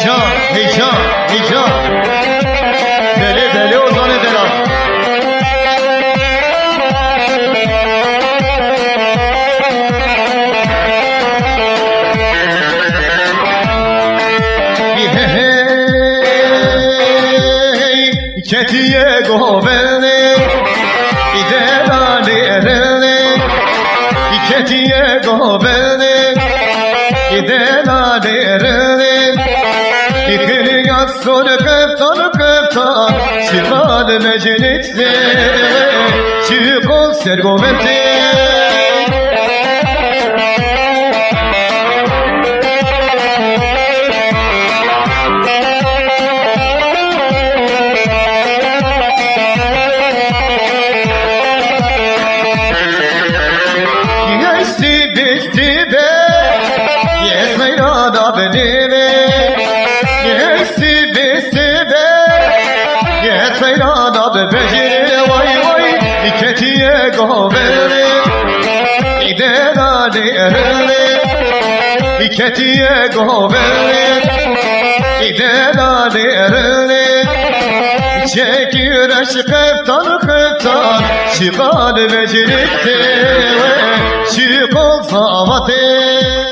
heyecan, heyecan, heyecan. Deli deli ozan eder. Ketiye govelle, idelali erelle. Ketiye govelle, idelali erelle. İkili yassın kıptan, şirmal mecenetse, şirkol sergovette. Beceri vay vay iketiye govelle idelali erelle iketiye govelle idelali erelle çekir aşkıptan şigal beceritte şikol zavate